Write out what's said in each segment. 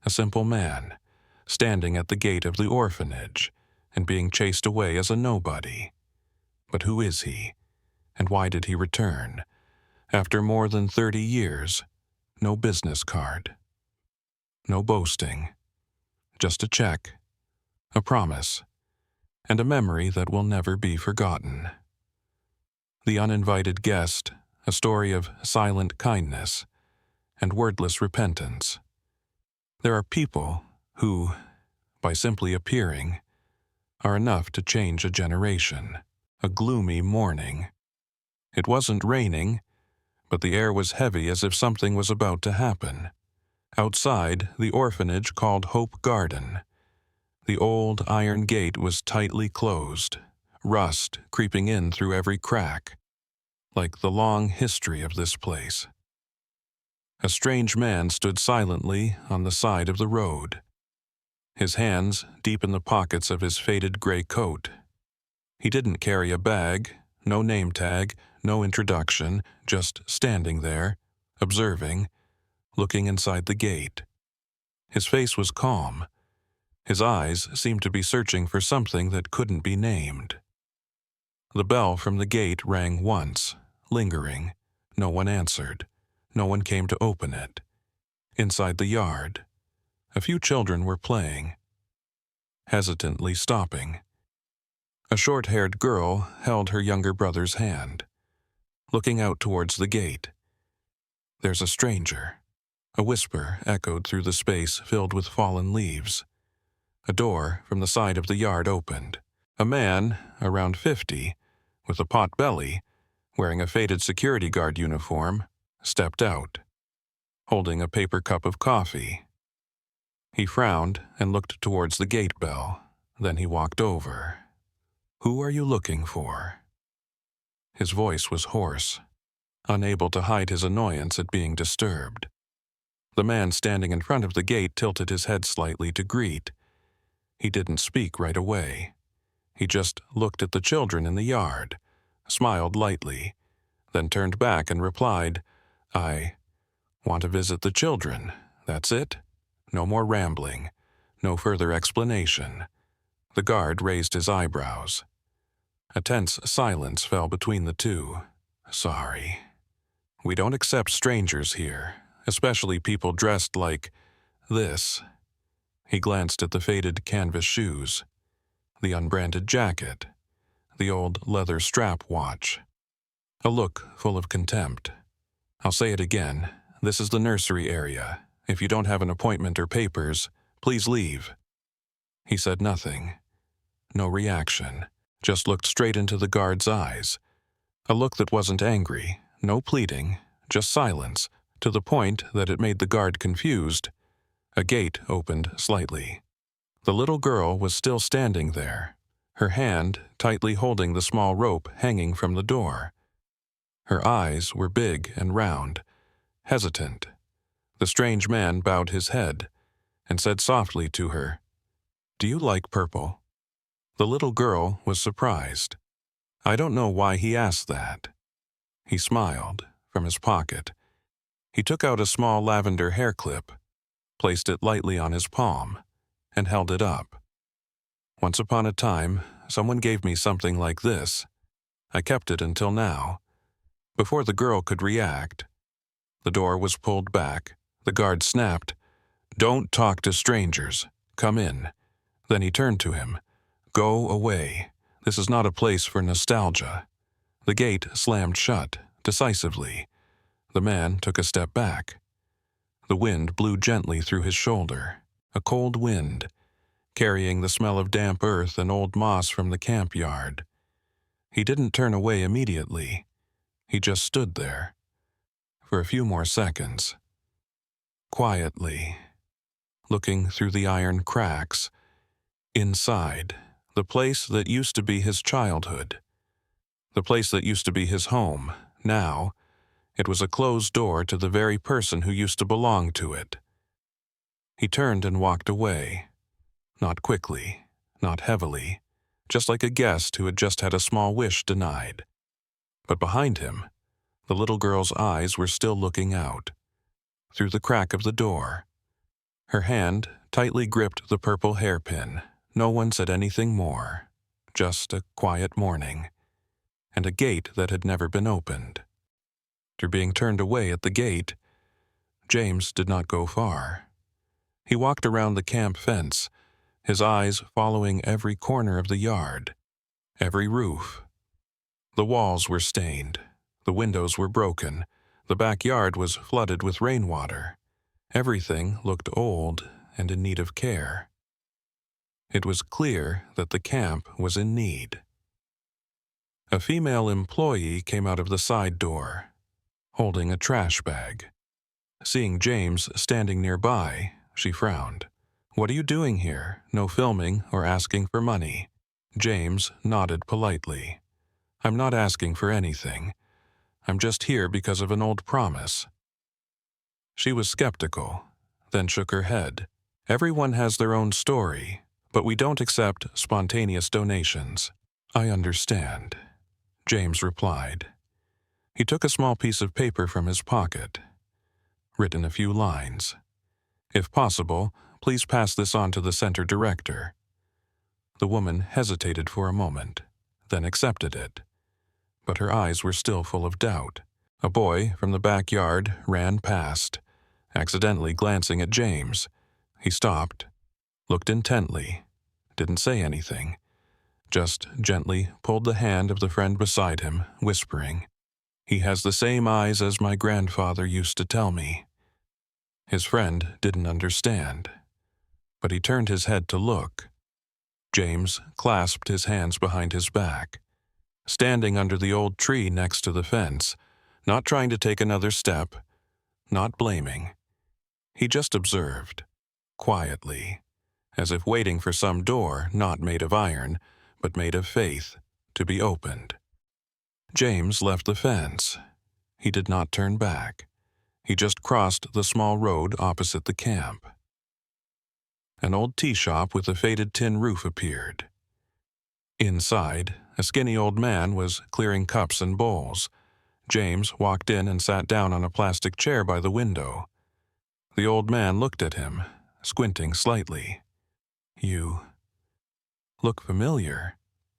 a simple man, standing at the gate of the orphanage and being chased away as a nobody. But who is he, and why did he return? After more than 30 years, no business card. No boasting. Just a check, a promise, and a memory that will never be forgotten. The Uninvited Guest, a story of silent kindness and wordless repentance. There are people who, by simply appearing, are enough to change a generation. A gloomy morning. It wasn't raining, but the air was heavy as if something was about to happen. Outside, the orphanage called Hope Garden. The old iron gate was tightly closed, rust creeping in through every crack, like the long history of this place. A strange man stood silently on the side of the road, his hands deep in the pockets of his faded gray coat. He didn't carry a bag, no name tag, no introduction, just standing there, observing, looking inside the gate. His face was calm. His eyes seemed to be searching for something that couldn't be named. The bell from the gate rang once, lingering. No one answered. No one came to open it. Inside the yard, a few children were playing, hesitantly stopping. A short-haired girl held her younger brother's hand, looking out towards the gate. "There's a stranger." A whisper echoed through the space filled with fallen leaves. A door from the side of the yard opened. A man, around 50, with a pot belly, wearing a faded security guard uniform, stepped out, holding a paper cup of coffee. He frowned and looked towards the gate bell. Then he walked over. "Who are you looking for?" His voice was hoarse, unable to hide his annoyance at being disturbed. The man standing in front of the gate tilted his head slightly to greet. He didn't speak right away. He just looked at the children in the yard, smiled lightly, then turned back and replied, "I want to visit the children. That's it. No more rambling. No further explanation." The guard raised his eyebrows. A tense silence fell between the two. "Sorry. We don't accept strangers here, especially people dressed like this." He glanced at the faded canvas shoes, the unbranded jacket, the old leather strap watch. A look full of contempt. "I'll say it again. This is the nursery area. If you don't have an appointment or papers, please leave." He said nothing. No reaction. Just looked straight into the guard's eyes. A look that wasn't angry, no pleading, just silence, to the point that it made the guard confused. A gate opened slightly. The little girl was still standing there, her hand tightly holding the small rope hanging from the door. Her eyes were big and round, hesitant. The strange man bowed his head and said softly to her, "Do you like purple?" The little girl was surprised. I don't know why he asked that. He smiled from his pocket. He took out a small lavender hair clip, placed it lightly on his palm, and held it up. "Once upon a time, someone gave me something like this. I kept it until now." Before the girl could react, the door was pulled back. The guard snapped, "Don't talk to strangers. Come in." Then he turned to him. "Go away. This is not a place for nostalgia." The gate slammed shut, decisively. The man took a step back. The wind blew gently through his shoulder, a cold wind, carrying the smell of damp earth and old moss from the camp yard. He didn't turn away immediately. He just stood there, for a few more seconds, quietly, looking through the iron cracks, inside, the place that used to be his childhood, the place that used to be his home. Now, it was a closed door to the very person who used to belong to it. He turned and walked away, not quickly, not heavily, just like a guest who had just had a small wish denied. But behind him, the little girl's eyes were still looking out, through the crack of the door. Her hand tightly gripped the purple hairpin. No one said anything more. Just a quiet morning. And a gate that had never been opened. After being turned away at the gate, James did not go far. He walked around the camp fence, his eyes following every corner of the yard, every roof. The walls were stained, the windows were broken, the backyard was flooded with rainwater. Everything looked old and in need of care. It was clear that the camp was in need. A female employee came out of the side door, holding a trash bag. Seeing James standing nearby, she frowned. "What are you doing here? No filming or asking for money." James nodded politely. "I'm not asking for anything. I'm just here because of an old promise." She was skeptical, then shook her head. "Everyone has their own story, but we don't accept spontaneous donations." "I understand," James replied. He took a small piece of paper from his pocket, written a few lines. "If possible, please pass this on to the center director." The woman hesitated for a moment, then accepted it. But her eyes were still full of doubt. A boy from the backyard ran past, accidentally glancing at James. He stopped, looked intently, didn't say anything, just gently pulled the hand of the friend beside him, whispering, "He has the same eyes as my grandfather used to tell me." His friend didn't understand, but he turned his head to look. James clasped his hands behind his back, standing under the old tree next to the fence, not trying to take another step, not blaming. He just observed, quietly, as if waiting for some door not made of iron, but made of faith, to be opened. James left the fence. He did not turn back. He just crossed the small road opposite the camp. An old tea shop with a faded tin roof appeared. Inside, a skinny old man was clearing cups and bowls. James walked in and sat down on a plastic chair by the window. The old man looked at him, squinting slightly. "You look familiar.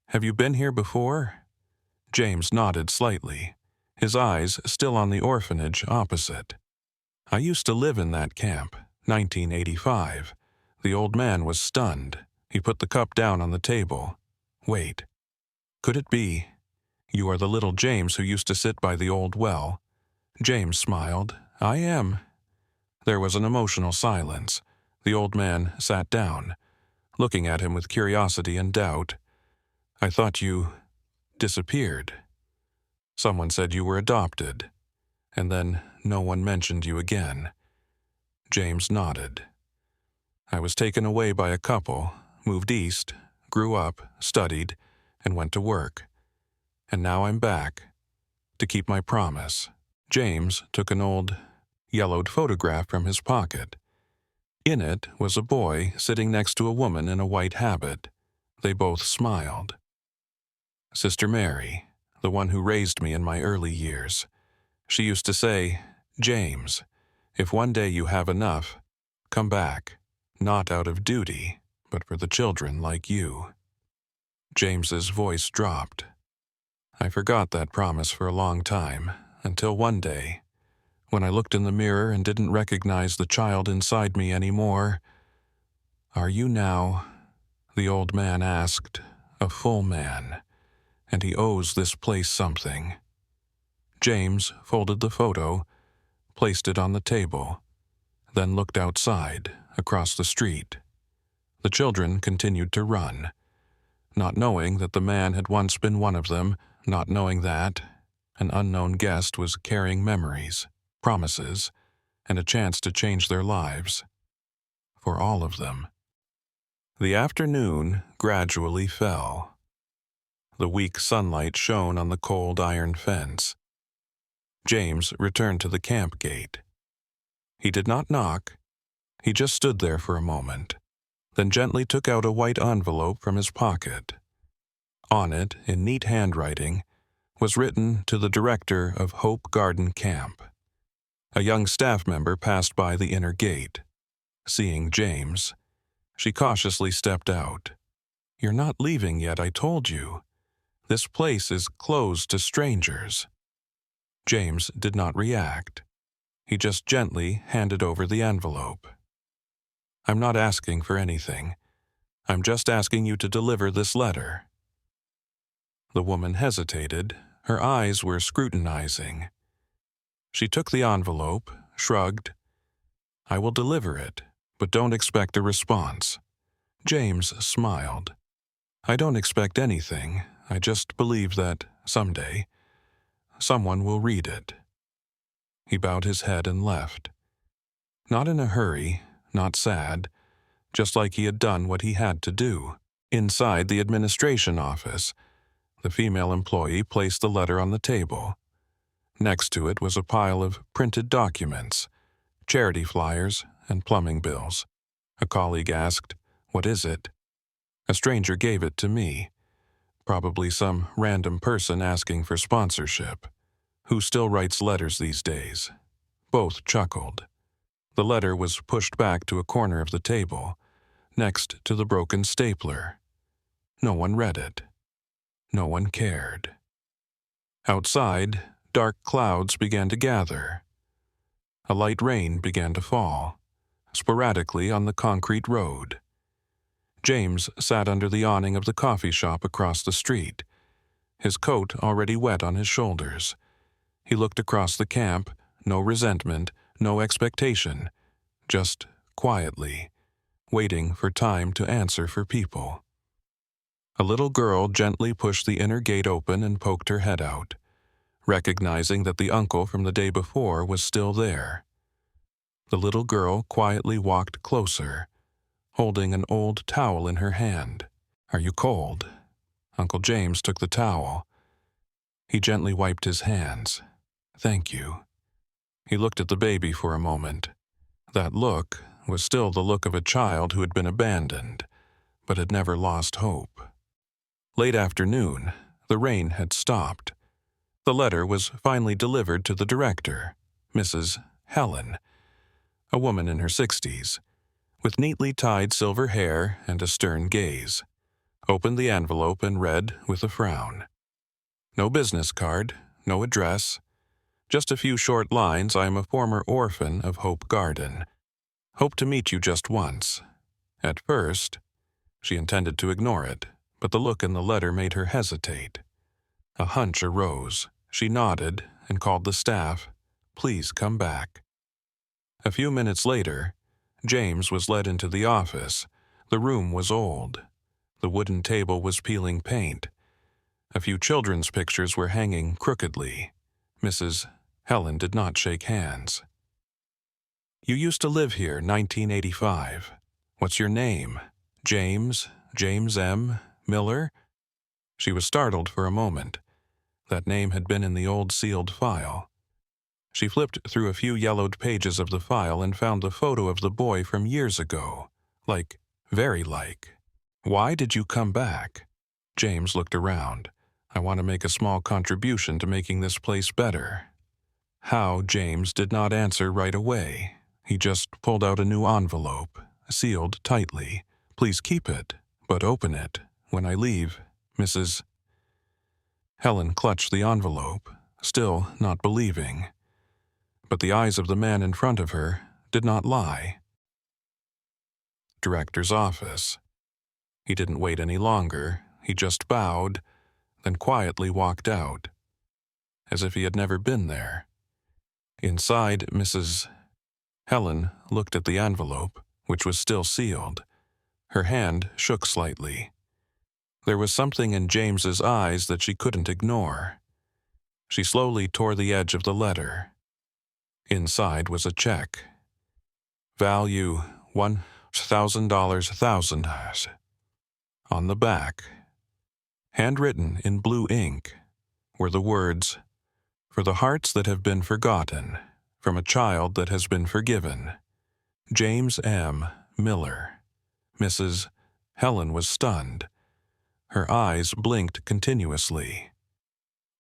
Have you been here before?" James nodded slightly, his eyes still on the orphanage opposite. "I used to live in that camp, 1985. The old man was stunned. He put the cup down on the table. "Wait. Could it be? You are the little James who used to sit by the old well." James smiled. "I am." There was an emotional silence. The old man sat down, looking at him with curiosity and doubt. "I thought you disappeared. Someone said you were adopted, and then no one mentioned you again." James nodded. "I was taken away by a couple, moved east, grew up, studied, and went to work. And now I'm back, to keep my promise." James took an old, yellowed photograph from his pocket. In it was a boy sitting next to a woman in a white habit. They both smiled. "Sister Mary, the one who raised me in my early years. She used to say, 'James, if one day you have enough, come back, not out of duty, but for the children like you.'" James's voice dropped. "I forgot that promise for a long time, until one day, when I looked in the mirror and didn't recognize the child inside me anymore." "Are you now," the old man asked, "a full man, and he owes this place something?" James folded the photo, placed it on the table, then looked outside, across the street. The children continued to run, not knowing that the man had once been one of them, not knowing that an unknown guest was carrying memories, promises, and a chance to change their lives. For all of them. The afternoon gradually fell. The weak sunlight shone on the cold iron fence. James returned to the camp gate. He did not knock. He just stood there for a moment, then gently took out a white envelope from his pocket. On it, in neat handwriting, was written to the director of Hope Garden Camp. A young staff member passed by the inner gate. seeing James. She cautiously stepped out. "You're not leaving yet, I told you. This place is closed to strangers." James did not react. He just gently handed over the envelope. "I'm not asking for anything. I'm just asking you to deliver this letter." The woman hesitated. Her eyes were scrutinizing. She took the envelope, shrugged. "I will deliver it, but don't expect a response." James smiled. "I don't expect anything. I just believe that, someday, someone will read it." He bowed his head and left. Not in a hurry, not sad, just like he had done what he had to do. Inside the administration office, the female employee placed the letter on the table. Next to it was a pile of printed documents, charity flyers, and plumbing bills. A colleague asked, "What is it?" A stranger gave it to me. Probably some random person asking for sponsorship. Who still writes letters these days? Both chuckled. The letter was pushed back to a corner of the table, next to the broken stapler. No one read it. No one cared. Outside, dark clouds began to gather. A light rain began to fall, sporadically on the concrete road. James sat under the awning of the coffee shop across the street, his coat already wet on his shoulders. He looked across the camp, no resentment, no expectation, just quietly, waiting for time to answer for people. A little girl gently pushed the inner gate open and poked her head out, recognizing that the uncle from the day before was still there. The little girl quietly walked closer, holding an old towel in her hand. "Are you cold?" Uncle James took the towel. He gently wiped his hands. "Thank you." He looked at the baby for a moment. That look was still the look of a child who had been abandoned, but had never lost hope. Late afternoon, the rain had stopped. The letter was finally delivered to the director, Mrs. Helen, a woman in her 60s, with neatly tied silver hair and a stern gaze. Opened the envelope and read with a frown. No business card, no address, just a few short lines. "I am a former orphan of Hope Garden. Hope to meet you just once." At first, she intended to ignore it, but the look in the letter made her hesitate. A hunch arose. She nodded and called the staff. "Please come back." A few minutes later, James was led into the office. The room was old. The wooden table was peeling paint. A few children's pictures were hanging crookedly. Mrs. Helen did not shake hands. "You used to live here, 1985. What's your name? James M. Miller?" She was startled for a moment. That name had been in the old sealed file. She flipped through a few yellowed pages of the file and found the photo of the boy from years ago. Very like. "Why did you come back?" James looked around. "I want to make a small contribution to making this place better." How James did not answer right away. He just pulled out a new envelope, sealed tightly. "Please keep it, but open it. When I leave, Mrs. Helen clutched the envelope, still not believing. But the eyes of the man in front of her did not lie. Director's office. He didn't wait any longer. He just bowed, then quietly walked out, as if he had never been there. Inside, Mrs. Helen looked at the envelope, which was still sealed. Her hand shook slightly. There was something in James's eyes that she couldn't ignore. She slowly tore the edge of the letter. Inside was a check. Value $1,000. On the back, handwritten in blue ink, were the words, "For the hearts that have been forgotten, from a child that has been forgiven. James M. Miller." Mrs. Helen was stunned. Her eyes blinked continuously.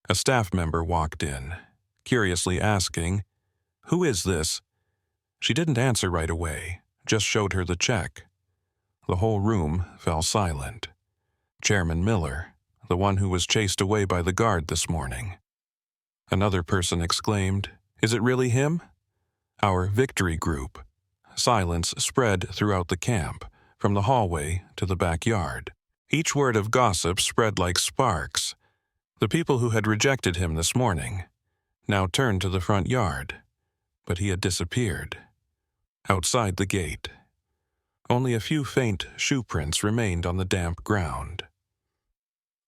A staff member walked in, curiously asking, "Who is this?" She didn't answer right away, just showed her the check. The whole room fell silent. Chairman Miller, the one who was chased away by the guard this morning. Another person exclaimed, "Is it really him?" Our victory group. Silence spread throughout the camp, from the hallway to the backyard. Each word of gossip spread like sparks. The people who had rejected him this morning now turned to the front yard, but he had disappeared. Outside the gate, only a few faint shoe prints remained on the damp ground.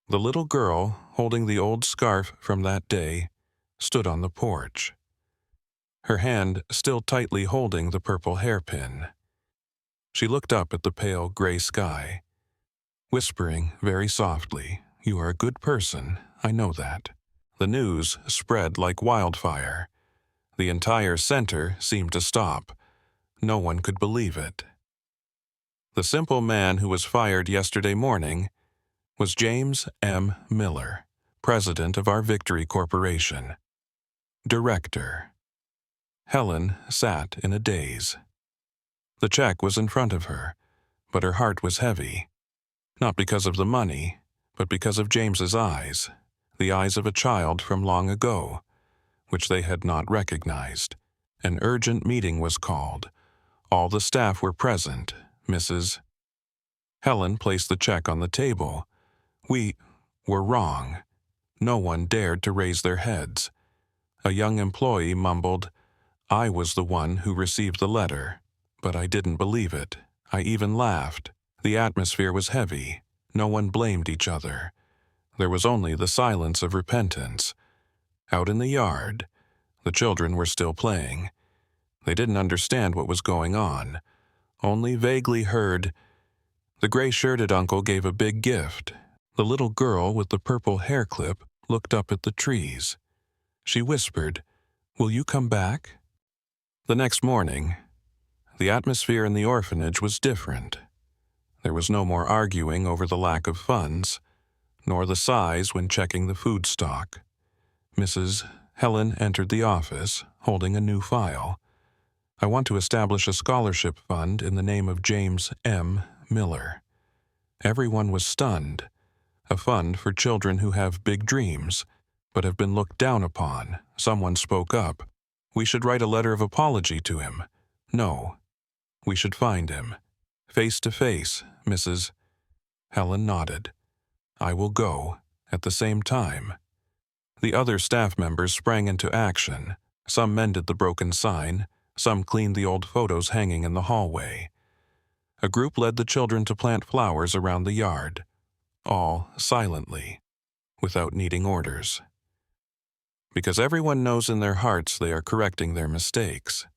The little girl, holding the old scarf from that day, stood on the porch, her hand still tightly holding the purple hairpin. She looked up at the pale gray sky, whispering very softly, "You are a good person, I know that." The news spread like wildfire. The entire center seemed to stop. No one could believe it. The simple man who was fired yesterday morning was James M. Miller, president of our Victory Corporation. Director. Helen sat in a daze. The check was in front of her, but her heart was heavy. Not because of the money, but because of James's eyes, the eyes of a child from long ago, which they had not recognized. An urgent meeting was called. All the staff were present. Mrs. Helen placed the check on the table. We were wrong. No one dared to raise their heads. A young employee mumbled, "I was the one who received the letter, but I didn't believe it. I even laughed." The atmosphere was heavy. No one blamed each other. There was only the silence of repentance. Out in the yard, the children were still playing. They didn't understand what was going on, only vaguely heard, "The gray-shirted uncle gave a big gift." The little girl with the purple hair clip looked up at the trees. She whispered, "Will you come back?" The next morning, the atmosphere in the orphanage was different. There was no more arguing over the lack of funds, nor the sighs when checking the food stock. Mrs. Helen entered the office, holding a new file. "I want to establish a scholarship fund in the name of James M. Miller." Everyone was stunned. A fund for children who have big dreams, but have been looked down upon. Someone spoke up. "We should write a letter of apology to him." "No. We should find him. Face to face, Mrs. Helen nodded. "I will go, at the same time." The other staff members sprang into action. Some mended the broken sign, some cleaned the old photos hanging in the hallway. A group led the children to plant flowers around the yard, all silently, without needing orders. Because everyone knows in their hearts they are correcting their mistakes.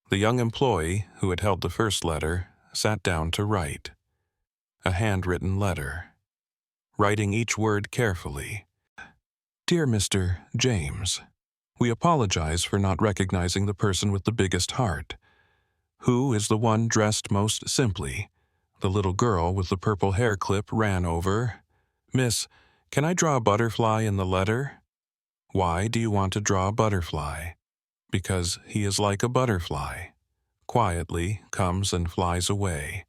The young employee, who had held the first letter, sat down to write. A handwritten letter. Writing each word carefully. "Dear Mr. James, we apologize for not recognizing the person with the biggest heart. Who is the one dressed most simply? The little girl with the purple hair clip ran over. Miss, can I draw a butterfly in the letter? Why do you want to draw a butterfly? Because he is like a butterfly. Quietly comes and flies away,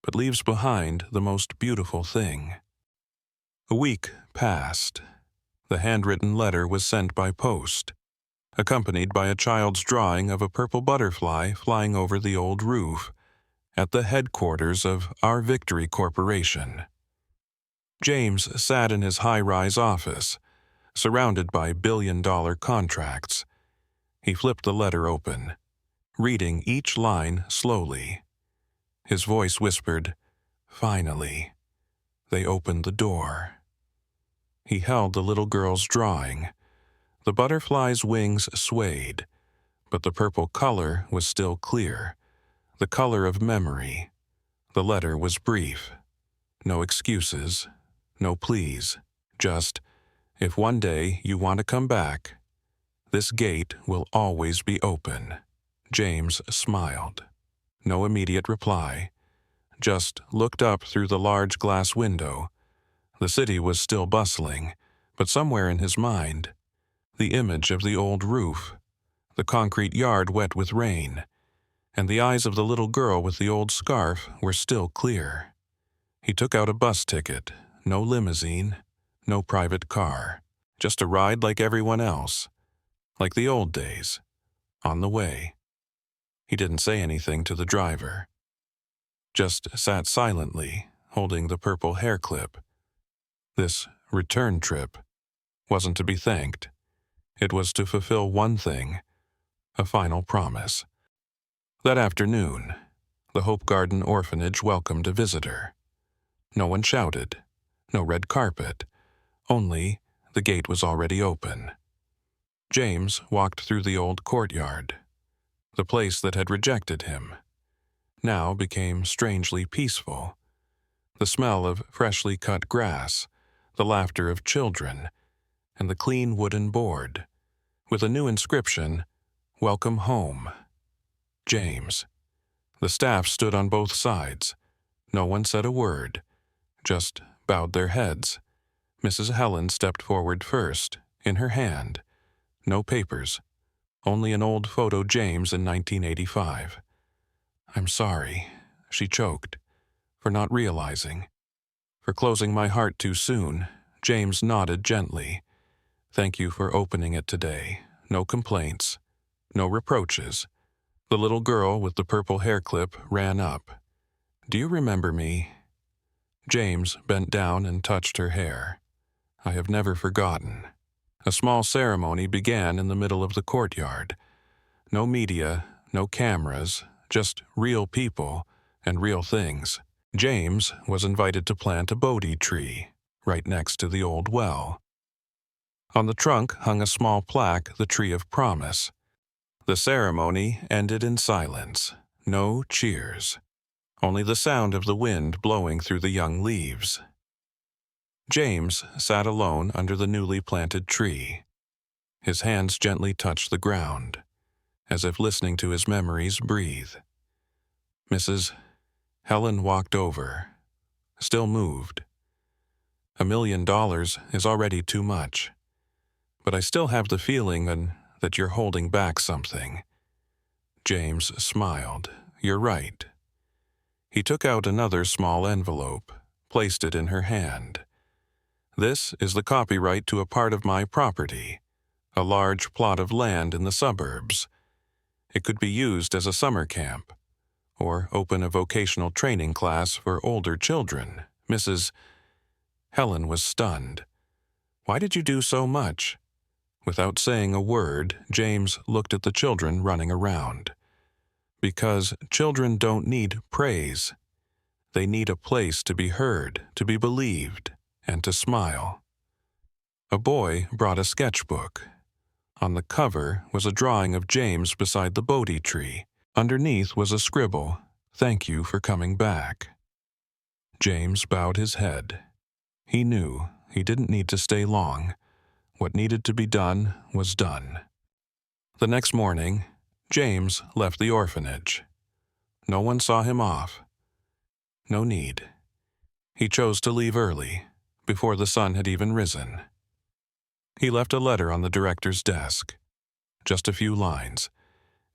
but leaves behind the most beautiful thing." A week passed. The handwritten letter was sent by post, accompanied by a child's drawing of a purple butterfly flying over the old roof at the headquarters of our Victory Corporation. James sat in his high-rise office, surrounded by billion-dollar contracts. He flipped the letter open, reading each line slowly. His voice whispered, "Finally." They opened the door. He held the little girl's drawing. The butterfly's wings swayed, but the purple color was still clear, the color of memory. The letter was brief. No excuses, no pleas, just, "If one day you want to come back, this gate will always be open." James smiled. No immediate reply, just looked up through the large glass window. The city was still bustling, but somewhere in his mind, the image of the old roof, the concrete yard wet with rain, and the eyes of the little girl with the old scarf were still clear. He took out a bus ticket, no limousine, no private car, just a ride like everyone else, like the old days, on the way. He didn't say anything to the driver, just sat silently, holding the purple hair clip. This return trip wasn't to be thanked. It was to fulfill one thing, a final promise. That afternoon, the Hope Garden orphanage welcomed a visitor. No one shouted, no red carpet, only the gate was already open. James walked through the old courtyard. The place that had rejected him now became strangely peaceful. The smell of freshly cut grass, the laughter of children, and the clean wooden board, with a new inscription, "Welcome Home, James." The staff stood on both sides. No one said a word, just bowed their heads. Mrs. Helen stepped forward first, in her hand. No papers, only an old photo James in 1985. "I'm sorry," she choked, "for not realizing. For closing my heart too soon." James nodded gently. "Thank you for opening it today. No complaints, no reproaches." The little girl with the purple hair clip ran up. "Do you remember me?" James bent down and touched her hair. "I have never forgotten." A small ceremony began in the middle of the courtyard. No media, no cameras, just real people and real things. James was invited to plant a Bodhi tree right next to the old well. On the trunk hung a small plaque, the Tree of Promise. The ceremony ended in silence. No cheers. Only the sound of the wind blowing through the young leaves. James sat alone under the newly planted tree. His hands gently touched the ground, as if listening to his memories breathe. Mrs. Helen walked over, still moved. $1 million is already too much, but I still have the feeling that you're holding back something. James smiled. "You're right." He took out another small envelope, placed it in her hand. "This is the copyright to a part of my property, a large plot of land in the suburbs. It could be used as a summer camp, or open a vocational training class for older children." Mrs. Helen was stunned. "Why did you do so much?" Without saying a word, James looked at the children running around. "Because children don't need praise. They need a place to be heard, to be believed, and to smile." A boy brought a sketchbook. On the cover was a drawing of James beside the Bodhi tree. Underneath was a scribble, "Thank you for coming back." James bowed his head. He knew he didn't need to stay long. What needed to be done was done. The next morning, James left the orphanage. No one saw him off. No need. He chose to leave early, before the sun had even risen. He left a letter on the director's desk. Just a few lines.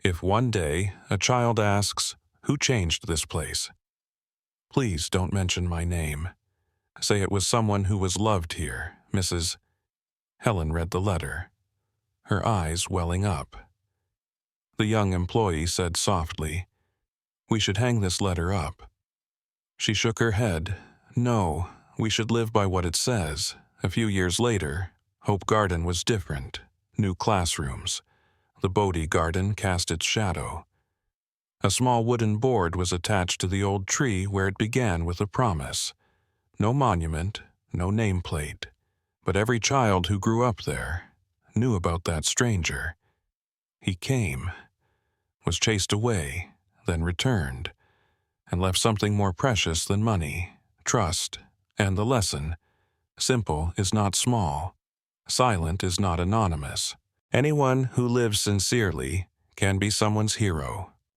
"If one day a child asks, 'Who changed this place?' please don't mention my name. Say it was someone who was loved here." Mrs. Helen read the letter, her eyes welling up. The young employee said softly, "We should hang this letter up." She shook her head. "No, we should live by what it says." A few years later, Hope Garden was different. New classrooms. The Bodhi garden cast its shadow. A small wooden board was attached to the old tree where it began with a promise. No monument, no nameplate, but every child who grew up there knew about that stranger. He came, was chased away, then returned, and left something more precious than money, trust, and the lesson: simple is not small, silent is not anonymous. Anyone who lives sincerely can be someone's hero.